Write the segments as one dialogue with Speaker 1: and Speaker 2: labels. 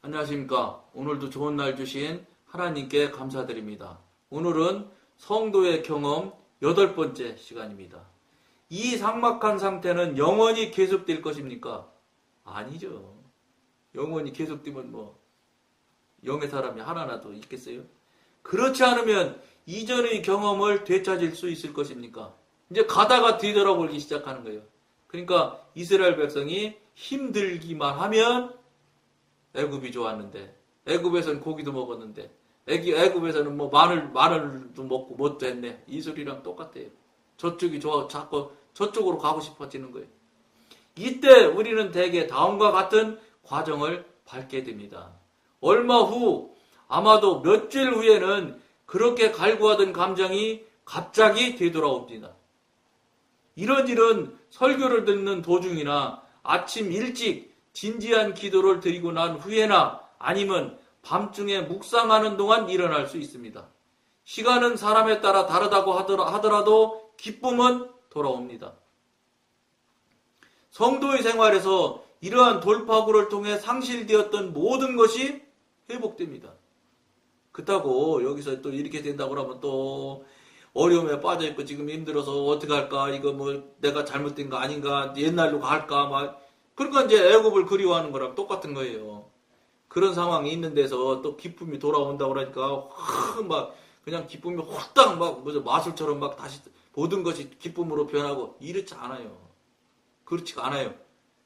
Speaker 1: 안녕하십니까. 오늘도 좋은 날 주신 하나님께 감사드립니다. 오늘은 성도의 경험 8번째 시간입니다. 이 삭막한 상태는 영원히 계속될 것입니까? 아니죠. 영원히 계속되면 영의 사람이 하나라도 있겠어요? 그렇지 않으면 이전의 경험을 되찾을 수 있을 것입니까? 이제 가다가 뒤돌아보기 시작하는 거예요. 그러니까 이스라엘 백성이 힘들기만 하면 애굽이 좋았는데, 애굽에서는 고기도 먹었는데, 애굽에서는 마늘도 먹고 뭣도 했네. 이 소리랑 똑같아요. 저쪽이 좋아, 자꾸 저쪽으로 가고 싶어지는 거예요. 이때 우리는 대개 다음과 같은 과정을 밟게 됩니다. 얼마 후, 아마도 몇 주일 후에는 그렇게 갈구하던 감정이 갑자기 되돌아옵니다. 이런 설교를 듣는 도중이나 아침 일찍 진지한 기도를 드리고 난 후에나 아니면 밤중에 묵상하는 동안 일어날 수 있습니다. 시간은 사람에 따라 다르다고 하더라도 기쁨은 돌아옵니다. 성도의 생활에서 이러한 돌파구를 통해 상실되었던 모든 것이 회복됩니다. 그렇다고 여기서 또 이렇게 된다고 하면 또 어려움에 빠져있고 지금 힘들어서 어떻게 할까, 이거 내가 잘못된 거 아닌가, 옛날로 갈까, 그러니까 이제 애굽을 그리워하는 거랑 똑같은 거예요. 그런 상황이 있는 데서 또 기쁨이 돌아온다고 그러니까 그냥 기쁨이 홀딱 마술처럼 다시 모든 것이 기쁨으로 변하고 이렇지 않아요. 그렇지가 않아요.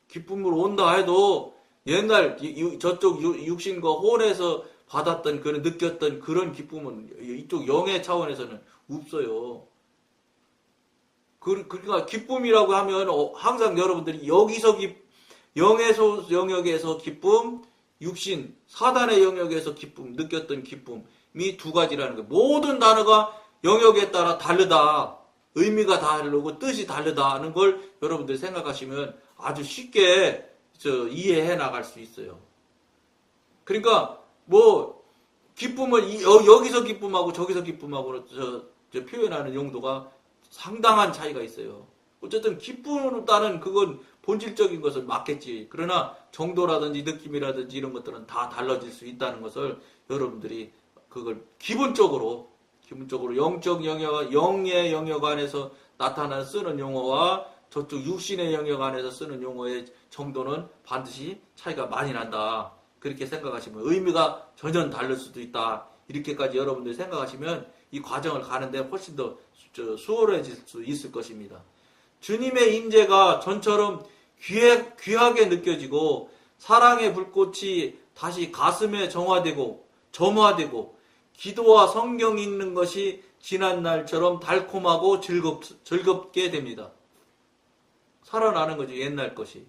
Speaker 1: 기쁨으로 온다 해도 옛날 저쪽 육신과 혼에서 받았던 느꼈던 그런 기쁨은 이쪽 영의 차원에서는 없어요. 그러니까 기쁨이라고 하면 항상 여러분들이 여기서 영의 영역에서 기쁨, 육신, 사단의 영역에서 기쁨, 느꼈던 기쁨이 두 가지라는 거예요. 모든 단어가 영역에 따라 다르다. 의미가 다르고 뜻이 다르다는 걸 여러분들이 생각하시면 아주 쉽게 이해해 나갈 수 있어요. 그러니까 기쁨을 여기서 기쁨하고 저기서 기쁨하고 표현하는 용도가 상당한 차이가 있어요. 어쨌든 기쁨보다는 그건 본질적인 것을 맞겠지. 그러나 정도라든지 느낌이라든지 이런 것들은 다 달라질 수 있다는 것을 여러분들이 그걸 기본적으로 영적 영역, 영의 영역 안에서 나타나는 쓰는 용어와 저쪽 육신의 영역 안에서 쓰는 용어의 정도는 반드시 차이가 많이 난다. 그렇게 생각하시면 의미가 전혀 다를 수도 있다. 이렇게까지 여러분들이 생각하시면 이 과정을 가는데 훨씬 더 수월해질 수 있을 것입니다. 주님의 임재가 전처럼 귀하게 느껴지고 사랑의 불꽃이 다시 가슴에 점화되고 기도와 성경 읽는 것이 지난 날처럼 달콤하고 즐겁게 됩니다. 살아나는 거죠, 옛날 것이.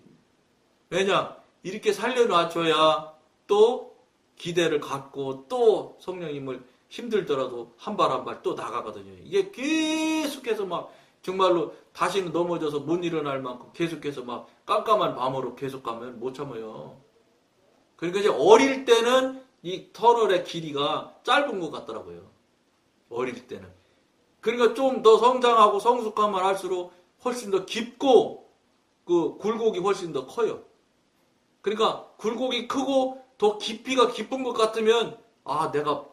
Speaker 1: 왜냐? 이렇게 살려놔줘야 또 기대를 갖고 또 성령님을 힘들더라도 한 발 한 발 또 나가거든요. 이게 계속해서 정말로 다시는 넘어져서 못 일어날 만큼 계속해서 깜깜한 밤으로 계속 가면 못 참아요. 그러니까 이제 어릴 때는 이 터널의 길이가 짧은 것 같더라고요. 어릴 때는. 그러니까 좀 더 성장하고 성숙하면 할수록 훨씬 더 깊고 그 굴곡이 훨씬 더 커요. 그러니까 굴곡이 크고 더 깊이가 깊은 것 같으면 내가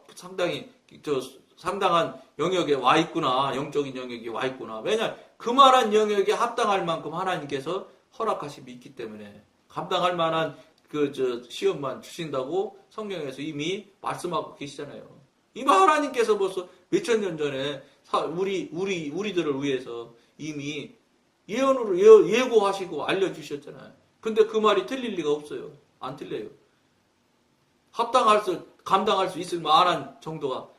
Speaker 1: 상당한 영역에 와 있구나. 영적인 영역에 와 있구나. 왜냐? 그만한 영역에 합당할 만큼 하나님께서 허락하심이 있기 때문에 감당할 만한 시험만 주신다고 성경에서 이미 말씀하고 계시잖아요. 이미 하나님께서 벌써 몇천 년 전에 우리들을 위해서 이미 예언으로 예고하시고 알려주셨잖아요. 근데 그 말이 틀릴 리가 없어요. 안 틀려요. 감당할 수 있을 만한 정도가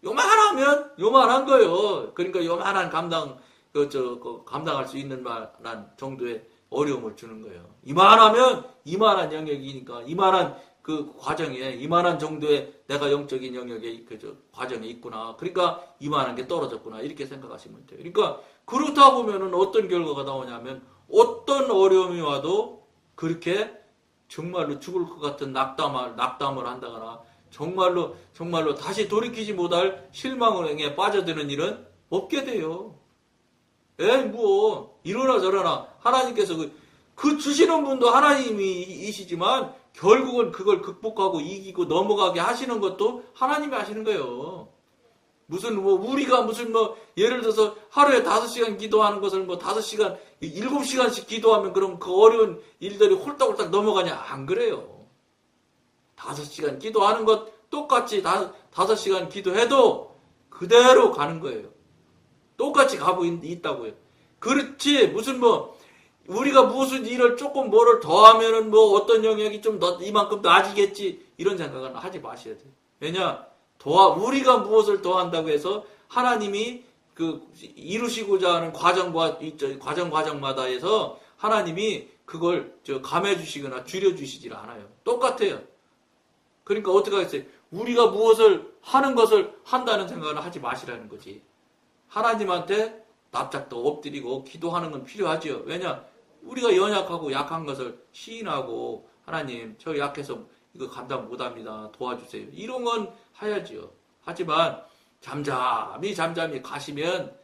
Speaker 1: 요만한 거예요. 그러니까 요만한 감당할 수 있는 만한 정도의 어려움을 주는 거예요. 이만하면 이만한 영역이니까 이만한 그 과정에 이만한 정도의 내가 영적인 영역의 과정에 있구나. 그러니까 이만한 게 떨어졌구나. 이렇게 생각하시면 돼요. 그러니까 그렇다 보면은 어떤 결과가 나오냐면 어떤 어려움이 와도 그렇게 정말로 죽을 것 같은 낙담을 한다거나 정말로 다시 돌이키지 못할 실망에 빠져드는 일은 없게 돼요. 이러나 저러나 하나님께서 그 주시는 분도 하나님이시지만 결국은 그걸 극복하고 이기고 넘어가게 하시는 것도 하나님이 하시는 거예요. 무슨 우리가 무슨 예를 들어서 하루에 5시간 기도하는 것을 5시간 7시간씩 기도하면 그럼 그 어려운 일들이 홀딱홀딱 넘어가냐? 안 그래요. 5시간 기도하는 것 똑같이 5시간 기도해도 그대로 가는 거예요. 똑같이 가고 있다고요. 그렇지 무슨 우리가 무슨 일을 조금 뭐를 더하면은 어떤 영역이 좀 이만큼 나아지겠지 이런 생각은 하지 마셔야 돼요. 왜냐? 우리가 무엇을 더한다고 해서 하나님이 이루시고자 하는 과정마다 해서 하나님이 그걸 감해 주시거나 줄여 주시질 않아요. 똑같아요. 그러니까 어떻게 하겠어요? 우리가 무엇을 하는 것을 한다는 생각을 하지 마시라는 거지. 하나님한테 납작도 엎드리고 기도하는 건 필요하지요. 왜냐? 우리가 연약하고 약한 것을 시인하고 하나님 저 약해서 이거 감당 못합니다. 도와주세요. 이런 건 해야지요. 하지만 잠잠히 가시면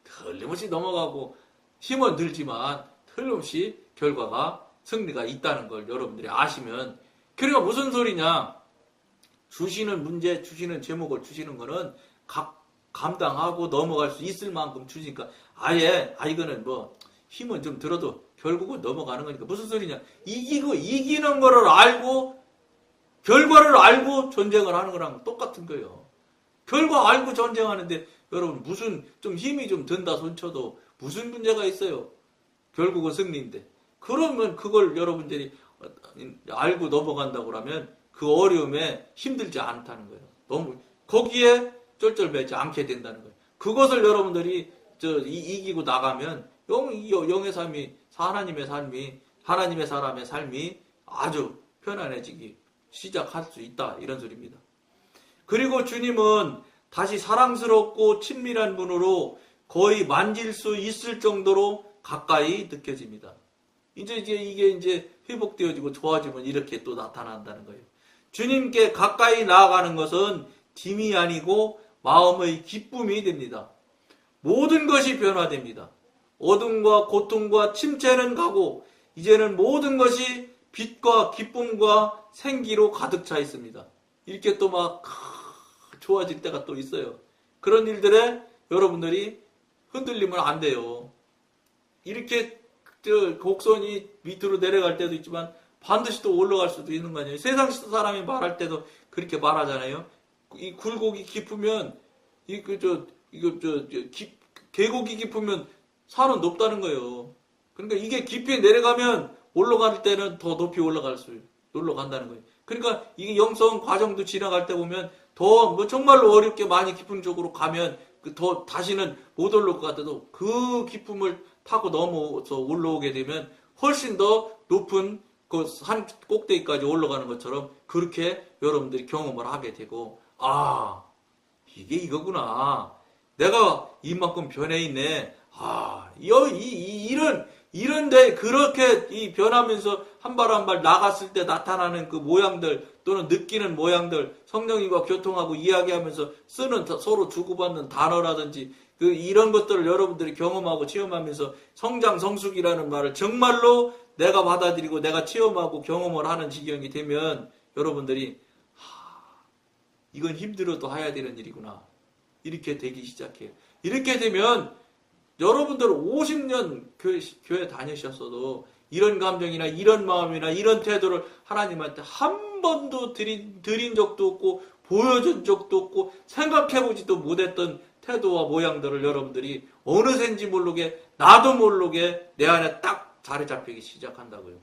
Speaker 1: 틀림없이 넘어가고 힘은 들지만 틀림없이 결과가 승리가 있다는 걸 여러분들이 아시면 그러니까 무슨 소리냐? 주시는 문제, 주시는 제목을 주시는 거는 감당하고 넘어갈 수 있을 만큼 주시니까 이거는 힘은 좀 들어도 결국은 넘어가는 거니까 무슨 소리냐? 이기는 거를 알고 결과를 알고 전쟁을 하는 거랑 똑같은 거예요. 결과 알고 전쟁하는데 여러분 무슨 좀 힘이 좀 든다 손쳐도 무슨 문제가 있어요? 결국은 승리인데. 그러면 그걸 여러분들이 알고 넘어간다고 하면 그 어려움에 힘들지 않다는 거예요. 너무 거기에 쩔쩔매지 않게 된다는 거예요. 그것을 여러분들이 이기고 나가면 영의 삶이 하나님의 사람의 삶이 아주 편안해지기 시작할 수 있다 이런 소리입니다. 그리고 주님은 다시 사랑스럽고 친밀한 분으로 거의 만질 수 있을 정도로 가까이 느껴집니다. 이게 회복되어지고 좋아지면 이렇게 또 나타난다는 거예요. 주님께 가까이 나아가는 것은 짐이 아니고 마음의 기쁨이 됩니다. 모든 것이 변화됩니다. 어둠과 고통과 침체는 가고 이제는 모든 것이 빛과 기쁨과 생기로 가득 차 있습니다. 이렇게 또 좋아질 때가 또 있어요. 그런 일들에 여러분들이 흔들리면 안 돼요. 이렇게 곡선이 밑으로 내려갈 때도 있지만 반드시 또 올라갈 수도 있는 거 아니에요. 세상 사람이 말할 때도 그렇게 말하잖아요. 이 굴곡이 깊으면 계곡이 깊으면 산은 높다는 거예요. 그러니까 이게 깊이 내려가면 올라갈 때는 더 높이 올라간다는 거예요. 그러니까 이게 영성 과정도 지나갈 때 보면 더 정말로 어렵게 많이 깊은 쪽으로 가면 더 다시는 못 올라올 것 같아도 그 깊음을 타고 넘어서 올라오게 되면 훨씬 더 높은 그 산 꼭대기까지 올라가는 것처럼 그렇게 여러분들이 경험을 하게 되고 이게 이거구나. 내가 이만큼 변해 있네. 이런데 그렇게 이 변하면서 한 발 한 발 나갔을 때 나타나는 그 모양들 또는 느끼는 모양들 성령님과 교통하고 이야기하면서 쓰는 서로 주고받는 단어라든지 이런 것들을 여러분들이 경험하고 체험하면서 성장 성숙이라는 말을 정말로 내가 받아들이고 내가 체험하고 경험을 하는 지경이 되면 여러분들이 이건 힘들어도 해야 되는 일이구나. 이렇게 되기 시작해요. 이렇게 되면 여러분들 50년 교회 다니셨어도 이런 감정이나 이런 마음이나 이런 태도를 하나님한테 한 번도 드린 적도 없고 보여준 적도 없고 생각해보지도 못했던 태도와 모양들을 여러분들이 어느샌지 모르게 나도 모르게 내 안에 딱 자리 잡히기 시작한다고요.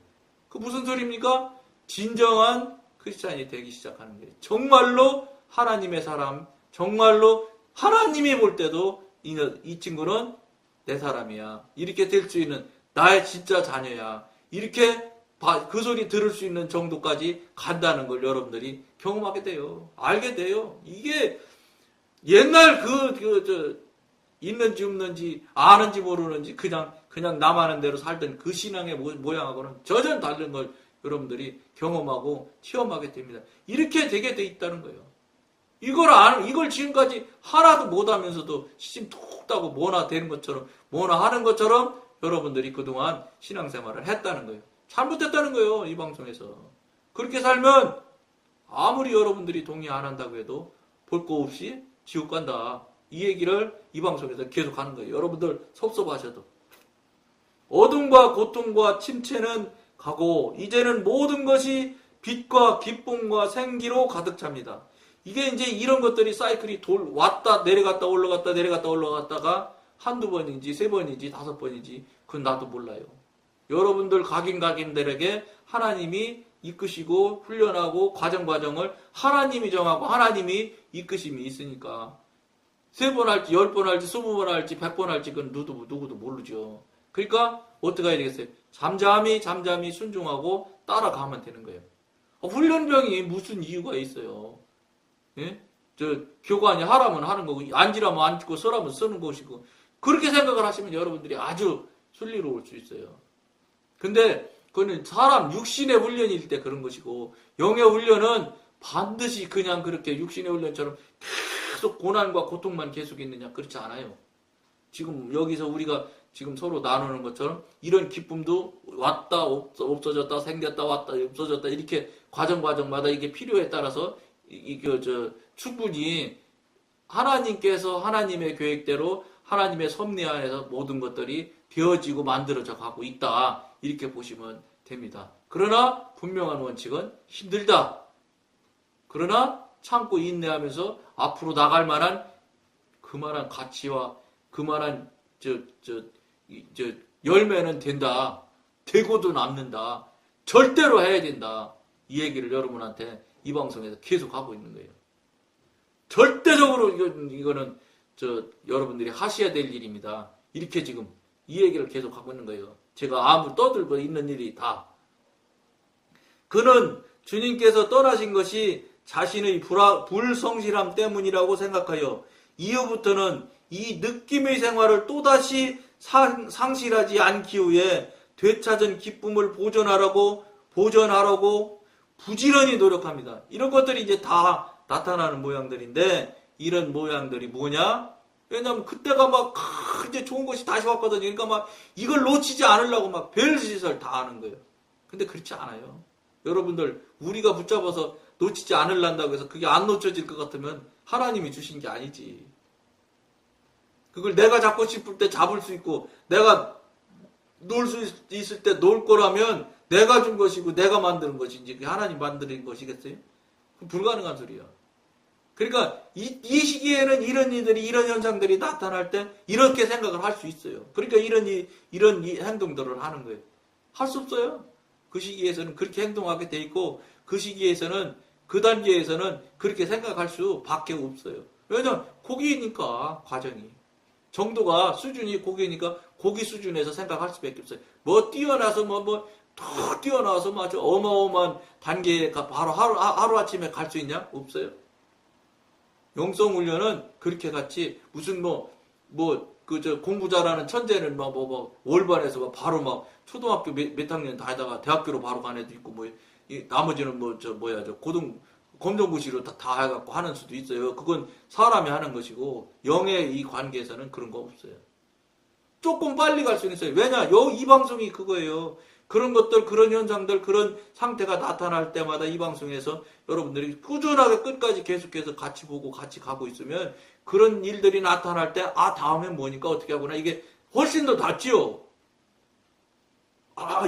Speaker 1: 그 무슨 소리입니까? 진정한 크리스찬이 되기 시작하는 거예요. 정말로 하나님의 사람, 정말로 하나님이 볼 때도 이 친구는 내 사람이야. 이렇게 될 수 있는 나의 진짜 자녀야. 이렇게 그 소리 들을 수 있는 정도까지 간다는 걸 여러분들이 경험하게 돼요. 알게 돼요. 이게 옛날 있는지 없는지 아는지 모르는지 그냥 남 아는 대로 살던 그 신앙의 모양하고는 전혀 다른 걸 여러분들이 경험하고 체험하게 됩니다. 이렇게 되게 돼 있다는 거예요. 이걸 지금까지 하나도 못하면서도 시심 툭 따고 뭐나 되는 것처럼 뭐나 하는 것처럼 여러분들이 그동안 신앙생활을 했다는 거예요. 잘못했다는 거예요. 이 방송에서. 그렇게 살면 아무리 여러분들이 동의 안 한다고 해도 볼 거 없이 지옥 간다. 이 얘기를 이 방송에서 계속 하는 거예요. 여러분들 섭섭하셔도. 어둠과 고통과 침체는 가고 이제는 모든 것이 빛과 기쁨과 생기로 가득 찹니다. 이게 이제 이런 것들이 사이클이 왔다 내려갔다 올라갔다 내려갔다 올라갔다가 한두 번인지 세 번인지 다섯 번인지 그건 나도 몰라요. 여러분들 각인들에게 하나님이 이끄시고 훈련하고 과정을 하나님이 정하고 하나님이 이끄심이 있으니까 세 번 할지 10번 할지 20번 할지 100번 할지 그건 누구도 모르죠. 그러니까 어떻게 해야 되겠어요? 잠잠히 순종하고 따라가면 되는 거예요. 훈련병이 무슨 이유가 있어요? 예? 교관이 하라면 하는 거고 앉으라면 앉고 서라면 서는 것이고 그렇게 생각을 하시면 여러분들이 아주 순리로울 수 있어요. 근데 그거는 사람 육신의 훈련일 때 그런 것이고 영의 훈련은 반드시 그냥 그렇게 육신의 훈련처럼 계속 고난과 고통만 계속 있느냐 그렇지 않아요. 지금 여기서 우리가 지금 서로 나누는 것처럼 이런 기쁨도 왔다 없어졌다 생겼다 왔다 없어졌다 이렇게 과정마다 이게 필요에 따라서 충분히 하나님께서 하나님의 계획대로 하나님의 섭리 안에서 모든 것들이 되어지고 만들어져 가고 있다 이렇게 보시면 됩니다. 그러나 분명한 원칙은 힘들다. 그러나 참고 인내하면서 앞으로 나갈 만한 그만한 가치와 그만한 열매는 된다. 되고도 남는다. 절대로 해야 된다. 이 얘기를 여러분한테 이 방송에서 계속 하고 있는 거예요. 절대적으로 이거는 여러분들이 하셔야 될 일입니다. 이렇게 지금 이 얘기를 계속 하고 있는 거예요. 제가 아무 떠들고 있는 일이 다. 그는 주님께서 떠나신 것이 자신의 불성실함 때문이라고 생각하여 이후부터는 이 느낌의 생활을 또다시 상실하지 않기 위해 되찾은 기쁨을 보존하라고 부지런히 노력합니다. 이런 것들이 이제 다 나타나는 모양들인데 이런 모양들이 뭐냐? 왜냐면 그때가 막 이제 좋은 것이 다시 왔거든요. 그러니까 막 이걸 놓치지 않으려고 막 별짓을 다 하는 거예요. 근데 그렇지 않아요. 여러분들 우리가 붙잡아서 놓치지 않으려고 해서 그게 안 놓쳐질 것 같으면 하나님이 주신 게 아니지. 그걸 내가 잡고 싶을 때 잡을 수 있고 내가 놀 수 있을 때 놀 거라면 내가 준 것이고 내가 만드는 것인지 그게 하나님 만드는 것이겠어요? 불가능한 소리야. 그러니까 이 시기에는 이런 일들이 이런 현상들이 나타날 때 이렇게 생각을 할 수 있어요. 그러니까 이런 행동들을 하는 거예요. 할 수 없어요. 그 시기에서는 그렇게 행동하게 돼 있고 그 시기에서는 그 단계에서는 그렇게 생각할 수밖에 없어요. 왜냐면 고기니까 과정이 정도가 수준이 고기니까 고기 수준에서 생각할 수밖에 없어요. 뭐 뛰어나서 더 뛰어나서 아주 어마어마한 단계에 바로 하루 아침에 갈 수 있냐? 없어요. 영성 훈련은 그렇게 같이 무슨 공부 잘하는 천재는 월반에서 바로 초등학교 몇 학년 다 하다가 대학교로 바로 간 애도 있고 나머지는 검정고시로 다 해갖고 하는 수도 있어요. 그건 사람이 하는 것이고 영의 이 관계에서는 그런 거 없어요. 조금 빨리 갈 수는 있어요. 왜냐? 이 방송이 그거예요. 그런 것들, 그런 현상들, 그런 상태가 나타날 때마다 이 방송에서 여러분들이 꾸준하게 끝까지 계속해서 같이 보고 같이 가고 있으면 그런 일들이 나타날 때 다음엔 뭐니까 어떻게 하구나 이게 훨씬 더 낫지요.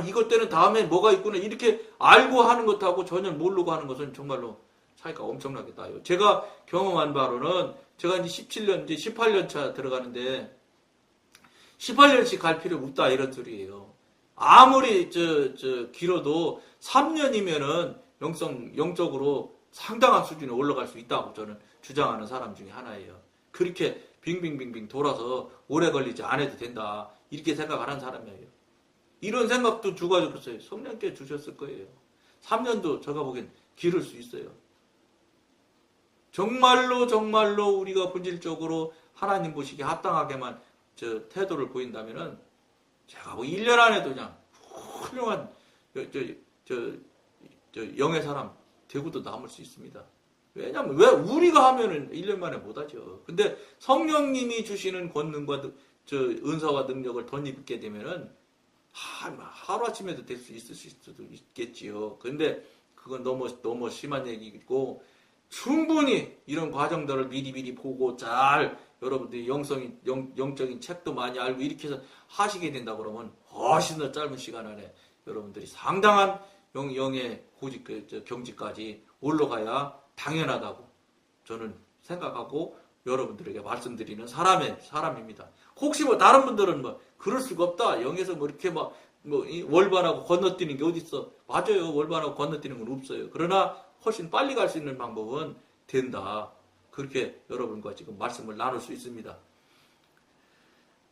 Speaker 1: 이것 때는 다음엔 뭐가 있구나 이렇게 알고 하는 것하고 전혀 모르고 하는 것은 정말로 차이가 엄청나게 나요. 제가 경험한 바로는 제가 이제 18년 차 들어가는데 18년씩 갈 필요 없다 이런 소리예요. 아무리 길어도 3년이면은 영적으로 상당한 수준에 올라갈 수 있다고 저는 주장하는 사람 중에 하나예요. 그렇게 빙빙빙빙 돌아서 오래 걸리지 않아도 된다. 이렇게 생각하는 사람이에요. 이런 생각도 주가 줬어요. 성령께 주셨을 거예요. 3년도 제가 보기엔 길을 수 있어요. 정말로 우리가 본질적으로 하나님 보시기에 합당하게만 태도를 보인다면은 제가 1년 안에도 그냥 훌륭한 영의 사람 되고도 남을 수 있습니다. 왜냐면 왜 우리가 하면은 1년 만에 못하죠. 근데 성령님이 주시는 권능과 은사와 능력을 덧입게 되면은 하루아침에도 될 수 있을 수도 있겠지요. 근데 그건 너무 심한 얘기고, 충분히 이런 과정들을 미리 보고 잘 여러분들이 영적인 책도 많이 알고 이렇게 해서 하시게 된다 그러면 훨씬 더 짧은 시간 안에 여러분들이 상당한 영의 경지까지 올라가야 당연하다고 저는 생각하고 여러분들에게 말씀드리는 사람입니다. 혹시 뭐 다른 분들은 뭐 그럴 수가 없다. 영에서 뭐 이렇게 이 월반하고 건너뛰는 게 어딨어. 맞아요. 월반하고 건너뛰는 건 없어요. 그러나 훨씬 빨리 갈 수 있는 방법은 된다. 그렇게 여러분과 지금 말씀을 나눌 수 있습니다.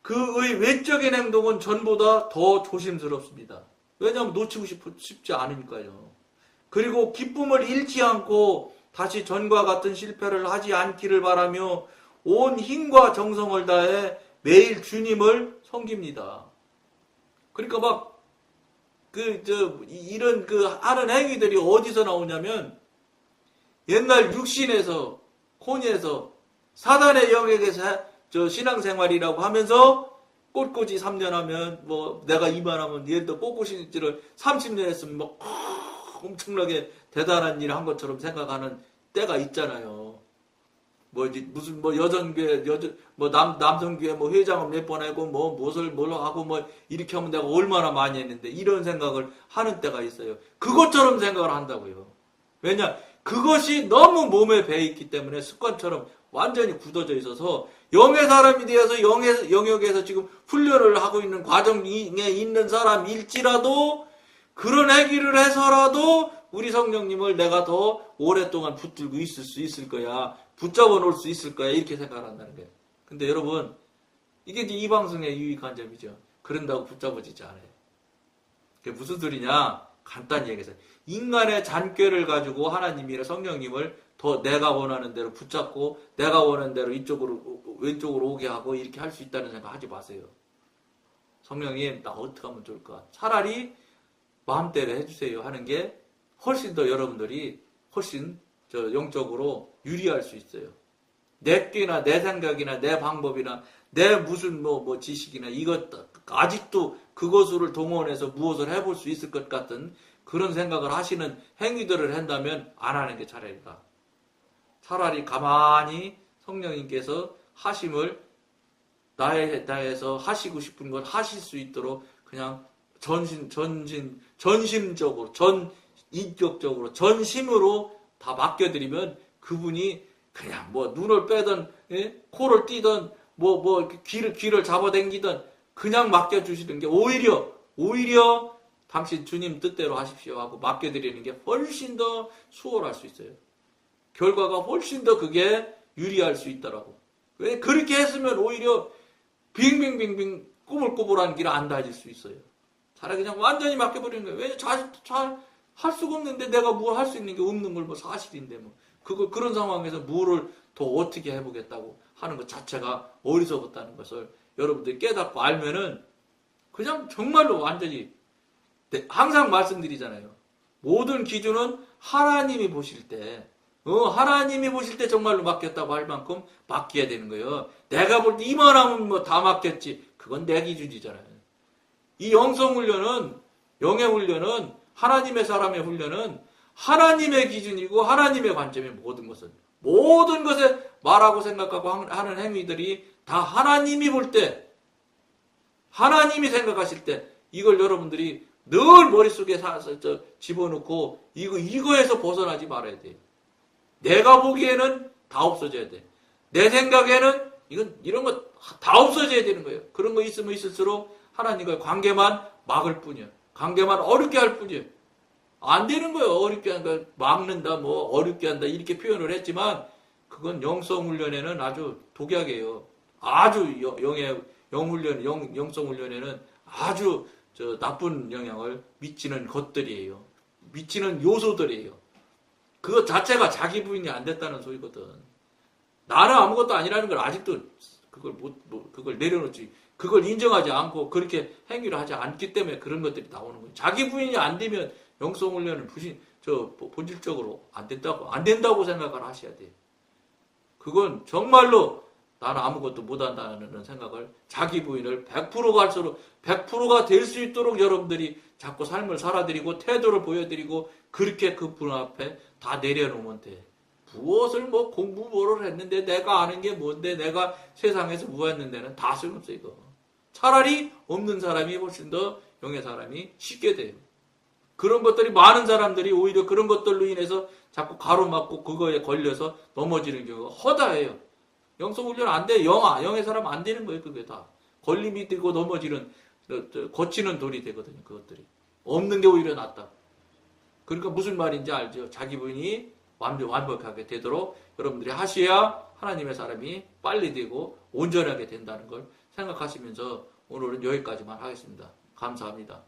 Speaker 1: 그의 외적인 행동은 전보다 더 조심스럽습니다. 왜냐하면 놓치고 싶지 않으니까요. 그리고 기쁨을 잃지 않고 다시 전과 같은 실패를 하지 않기를 바라며 온 힘과 정성을 다해 매일 주님을 섬깁니다. 그러니까 이런 하는 행위들이 어디서 나오냐면 옛날 육신에서, 혼에서, 사단의 영역에서 신앙생활이라고 하면서 꼿꼿이 3년 하면, 내가 이만하면, 예를 들어 꼿꼿이를 30년 했으면 엄청나게 대단한 일을 한 것처럼 생각하는 때가 있잖아요. 여전교회, 남성교회 회장을 몇 번 하고, 뭘 하고, 이렇게 하면 내가 얼마나 많이 했는데, 이런 생각을 하는 때가 있어요. 그것처럼 생각을 한다고요. 왜냐? 그것이 너무 몸에 배있기 때문에 습관처럼 완전히 굳어져 있어서 영의 사람이 되어서 영역에서 지금 훈련을 하고 있는 과정에 있는 사람일지라도 그런 행위를 해서라도 우리 성령님을 내가 더 오랫동안 붙들고 있을 수 있을 거야. 붙잡아 놓을 수 있을 거야. 이렇게 생각을 한다는 거예요. 근데 여러분, 이게 이제 이 방송의 유익한 점이죠. 그런다고 붙잡아지지 않아요. 그게 무슨 소리냐? 간단히 얘기해서 인간의 잔꾀를 가지고 하나님이나 성령님을 더 내가 원하는 대로 붙잡고 내가 원하는 대로 왼쪽으로 오게 하고 이렇게 할 수 있다는 생각 하지 마세요. 성령님, 나 어떻게 하면 좋을까? 차라리 마음대로 해주세요 하는 게 훨씬 더 여러분들이 훨씬 영적으로 유리할 수 있어요. 내 꾀나 내 생각이나 내 방법이나 내 무슨 지식이나 이것 아직도 그것을 동원해서 무엇을 해볼 수 있을 것 같은 그런 생각을 하시는 행위들을 한다면 안 하는 게 차라리다. 차라리 가만히 성령님께서 하심을 나에서 하시고 싶은 걸 하실 수 있도록 그냥 전심적으로, 전인격적으로, 전심으로 다 맡겨드리면 그분이 그냥 눈을 빼든, 코를 띄든, 귀를 잡아당기든 그냥 맡겨주시는 게 오히려 당신 주님 뜻대로 하십시오 하고 맡겨드리는 게 훨씬 더 수월할 수 있어요. 결과가 훨씬 더 그게 유리할 수 있더라고. 왜? 그렇게 했으면 오히려 빙빙빙빙 꾸물꾸물한 길 안 다질 수 있어요. 차라리 그냥 완전히 맡겨버리는 거예요. 왜? 잘 할 수가 없는데 내가 뭘 할 수 있는 게 없는 걸 사실인데 그런 상황에서 뭐를 더 어떻게 해보겠다고 하는 것 자체가 어리석었다는 것을 여러분들이 깨닫고 알면은 그냥 정말로 완전히 항상 말씀드리잖아요. 모든 기준은 하나님이 보실 때 정말로 맡겼다고 할 만큼 맡겨야 되는 거예요. 내가 볼 때 이만하면 다 맡겼지. 그건 내 기준이잖아요. 이 영성훈련은, 영의 훈련은, 하나님의 사람의 훈련은 하나님의 기준이고 하나님의 관점의 모든 것에 말하고 생각하고 하는 행위들이 다 하나님이 볼 때, 하나님이 생각하실 때 이걸 여러분들이 늘 머릿속에 집어넣고 이거에서 벗어나지 말아야 돼요. 내가 보기에는 다 없어져야 돼. 내 생각에는 이런 거 다 없어져야 되는 거예요. 그런 거 있으면 있을수록 하나님과의 관계만 막을 뿐이야. 관계만 어렵게 할 뿐이에요. 안 되는 거예요. 어렵게 한다, 막는다, 어렵게 한다 이렇게 표현을 했지만 그건 영성훈련에는 아주 독약이에요. 아주 영성훈련에는 아주 나쁜 영향을 미치는 것들이에요. 미치는 요소들이에요. 그것 자체가 자기 부인이 안 됐다는 소리거든. 나는 아무것도 아니라는 걸 아직도 그걸 내려놓지. 그걸 인정하지 않고 그렇게 행위를 하지 않기 때문에 그런 것들이 나오는 거예요. 자기 부인이 안 되면 영성훈련은 본질적으로 안 된다고 생각을 하셔야 돼요. 그건 정말로 나는 아무것도 못한다는 생각을 자기 부인을 100%가 될 수 있도록 여러분들이 자꾸 삶을 살아드리고 태도를 보여드리고 그렇게 그분 앞에 다 내려놓으면 돼. 무엇을 뭐 공부 뭐를 했는데 내가 아는 게 뭔데 내가 세상에서 뭐 했는데는 다 소용없어 이거. 차라리 없는 사람이 훨씬 더 영의 사람이 쉽게 돼요. 그런 것들이 많은 사람들이 오히려 그런 것들로 인해서 자꾸 가로막고 그거에 걸려서 넘어지는 경우가 허다해요. 영성훈련 안 돼. 영의 사람 안 되는 거예요. 그게 다. 걸림이 되고 넘어지는 거치는 돌이 되거든요. 그것들이. 없는 게 오히려 낫다. 그러니까 무슨 말인지 알죠? 자기 부인이 완벽하게 되도록 여러분들이 하셔야 하나님의 사람이 빨리 되고 온전하게 된다는 걸 생각하시면서 오늘은 여기까지만 하겠습니다. 감사합니다.